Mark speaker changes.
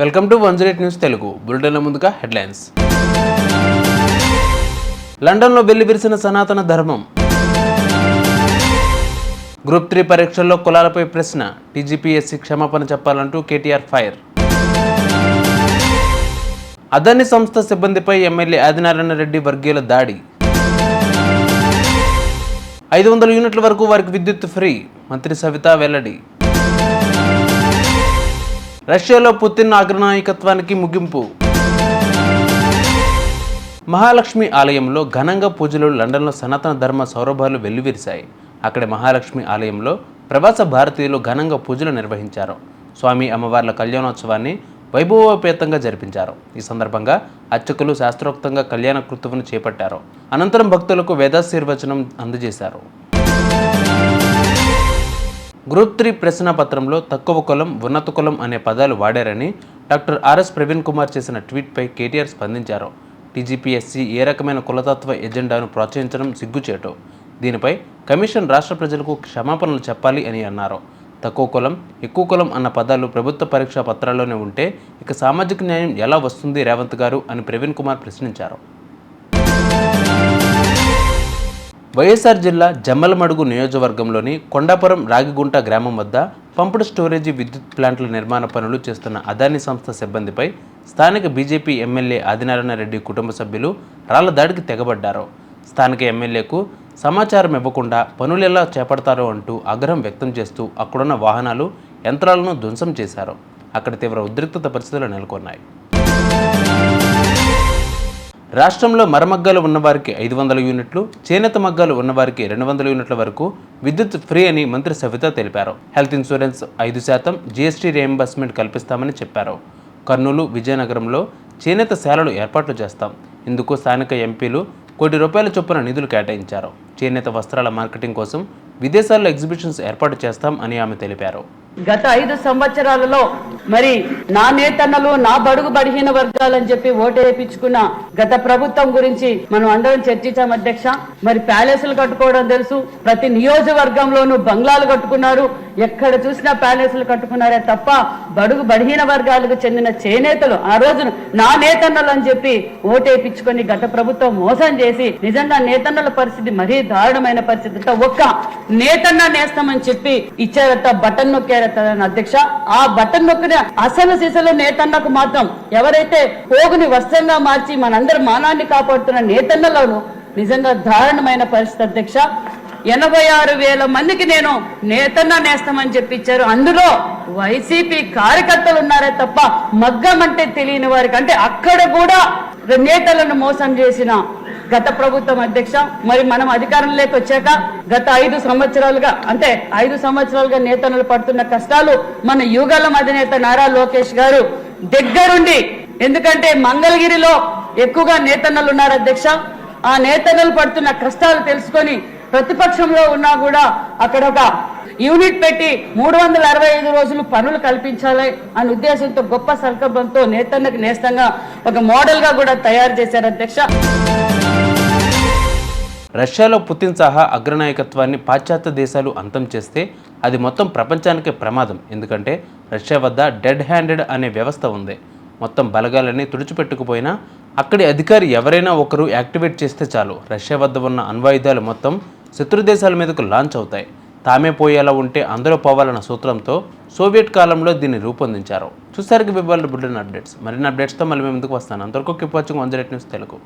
Speaker 1: Welcome to 108 news Telugu బులెటిన్ల ముందుగా headlines. లండన్లో వెల్లివిరిసిన సనాతన ధర్మం. గ్రూప్ 3 పరీక్షల్లో కులాలపై ప్రశ్న. టీజీపీఎస్సీ క్షమాపణ చెప్పాలంటూ కేటీఆర్ ఫైర్. అదాని సంస్థ సిబ్బందిపై ఎమ్మెల్యే ఆదినారాయణ రెడ్డి వర్గీయుల దాడి. 500 యూనిట్ల వరకు వారికి విద్యుత్ ఫ్రీ. మంత్రి సవిత వెల్లడి. రష్యాలో పుతిన్ అగ్రనాయకత్వానికి ముగింపు. మహాలక్ష్మి ఆలయంలో ఘనంగా పూజలు. లండన్లో సనాతన ధర్మ సౌరభాలు వెల్లివిరిశాయి. అక్కడి మహాలక్ష్మి ఆలయంలో ప్రవాస భారతీయులు ఘనంగా పూజలు నిర్వహించారు. స్వామి అమ్మవార్ల కళ్యాణోత్సవాన్ని వైభవోపేతంగా జరిపించారు. ఈ సందర్భంగా అర్చకులు శాస్త్రోక్తంగా కళ్యాణ కృతువును చేపట్టారు. అనంతరం భక్తులకు వేదాశీర్వచనం అందజేశారు. గ్రూప్ 3 ప్రశ్న పత్రంలో తక్కువ కులం, ఉన్నత కులం అనే పదాలు వాడారని డాక్టర్ ఆర్ఎస్ ప్రవీణ్ కుమార్ చేసిన ట్వీట్పై కేటీఆర్ స్పందించారు. టీజీపీఎస్సీ ఏ రకమైన కులతత్వ ఎజెండాను ప్రోత్సహించడం సిగ్గుచేటు. దీనిపై కమిషన్ రాష్ట్ర ప్రజలకు క్షమాపణలు చెప్పాలి అని అన్నారు. తక్కువ కులం, ఎక్కువ కులం అన్న పదాలు ప్రభుత్వ పరీక్షా పత్రాల్లోనే ఉంటే ఇక సామాజిక న్యాయం ఎలా వస్తుంది రేవంత్ గారు అని ప్రవీణ్ కుమార్ ప్రశ్నించారు. వైఎస్ఆర్ జిల్లా జమ్మలమడుగు నియోజకవర్గంలోని కొండాపురం రాగిగుంట గ్రామం వద్ద పంపుడు స్టోరేజీ విద్యుత్ ప్లాంట్ల నిర్మాణ పనులు చేస్తున్న అదాని సంస్థ సిబ్బందిపై స్థానిక బీజేపీ ఎమ్మెల్యే ఆదినారాయణ రెడ్డి కుటుంబ సభ్యులు రాళ్ల దాడికి తెగబడ్డారు. స్థానిక ఎమ్మెల్యేకు సమాచారం ఇవ్వకుండా పనులు ఎలా చేపడతారో అంటూ ఆగ్రహం వ్యక్తం చేస్తూ అక్కడున్న వాహనాలు, యంత్రాలను ధ్వంసం చేశారు. అక్కడ తీవ్ర ఉద్రిక్తత పరిస్థితులు నెలకొన్నాయి. రాష్ట్రంలో మరమగ్గాలు ఉన్నవారికి 500 యూనిట్లు, చేనేత మగ్గాలు ఉన్నవారికి 200 యూనిట్ల వరకు విద్యుత్ ఫ్రీ అని మంత్రి సవిత తెలిపారు. హెల్త్ ఇన్సూరెన్స్ 5% జీఎస్టీ రీఎంబర్స్మెంట్ కల్పిస్తామని చెప్పారు. కర్నూలు, విజయనగరంలో చేనేత శాలలు ఏర్పాట్లు చేస్తాం. ఇందుకు స్థానిక ఎంపీలు ₹1 కోటి చొప్పున నిధులు కేటాయించారు. చేనేత వస్త్రాల మార్కెటింగ్ కోసం విదేశాల్లో ఎగ్జిబిషన్స్ ఏర్పాటు చేస్తాం అని ఆమె తెలిపారు.
Speaker 2: గత 5 సంవత్సరాలలో మరి నా నేతన్నలు, నా బడుగు బడిహీన వర్గాలని చెప్పి ఓటు వేయించుకున్న గత ప్రభుత్వం గురించి మనం అందరం చర్చించాం అధ్యక్ష. మరి ప్యాలెస్లు కట్టుకోవడం తెలుసు, ప్రతి నియోజకవర్గంలోనూ బంగ్లాలు కట్టుకున్నారు, ఎక్కడ చూసినా ప్యాలెస్లు కట్టుకున్నారే తప్ప బడుగు బడిహీన వర్గాలకు చెందిన చేనేతలు ఆ రోజు నా నేతన్నలు అని చెప్పి ఓటు వేయించుకొని గత ప్రభుత్వం మోసం చేసి నిజంగా నేతన్నల పరిస్థితి మరీ దారుణమైన పరిస్థితి. ఒక్క నేతన్న నేస్తామని చెప్పి ఇచ్చారట, బటన్ నొక్కారట అధ్యక్ష. ఆ బటన్ నొక్కిన అసలు సిసలు నేతన్నకు మాత్రం ఎవరైతే పోగుని వస్త్రంగా మార్చి మనందరి మానాన్ని కాపాడుతున్న నేతన్నలను నిజంగా దారుణమైన పరిస్థితి అధ్యక్ష. 86,000 మందికి నేను నేతన్న నేస్తామని చెప్పి ఇచ్చారు. అందులో వైసీపీ కార్యకర్తలు ఉన్నారే తప్ప మగ్గం అంటే తెలియని వారికి, అంటే అక్కడ కూడా నేతలను మోసం చేసిన గత ప్రభుత్వం అధ్యక్ష. మరి మనం అధికారంలోకి వచ్చాక గత 5 సంవత్సరాలుగా, అంటే 5 సంవత్సరాలుగా నేతలు పడుతున్న కష్టాలు మన యుగళం అధినేత నారా లోకేష్ గారు దగ్గరుండి, ఎందుకంటే మంగళగిరిలో ఎక్కువగా నేతన్నలు ఉన్నారు అధ్యక్ష, ఆ నేతన్నలు పడుతున్న కష్టాలు తెలుసుకొని ప్రతిపక్షంలో ఉన్నా కూడా అక్కడ ఒక యూనిట్ పెట్టి 365 రోజులు పనులు కల్పించాలి అనే ఉద్దేశంతో గొప్ప సంకల్పంతో నేతన్నకు నేస్తంగా ఒక మోడల్ గా కూడా తయారు చేశారు అధ్యక్ష.
Speaker 1: రష్యాలో పుతిన్ సహా అగ్రనాయకత్వాన్ని పాశ్చాత్య దేశాలు అంతం చేస్తే అది మొత్తం ప్రపంచానికే ప్రమాదం. ఎందుకంటే రష్యా వద్ద డెడ్ హ్యాండెడ్ అనే వ్యవస్థ ఉంది. మొత్తం బలగాలని తుడిచిపెట్టుకుపోయినా అక్కడి అధికారి ఎవరైనా ఒకరు యాక్టివేట్ చేస్తే చాలు, రష్యా వద్ద ఉన్న అణ్వాయుధాలు మొత్తం శత్రు దేశాల మీదకు లాంచ్ అవుతాయి. తామే పోయేలా ఉంటే అందరూ పోవాలన్న సూత్రంతో సోవియట్ కాలంలో దీన్ని రూపొందించారు. చూసారికి వివరాలు బులెటిన్ అప్డేట్స్. మరిన్ని అప్డేట్స్తో మళ్ళీ మేము ముందుకు వస్తాను. అంతవరకు కీప్ వాచింగ్ 108 న్యూస్ తెలుగు.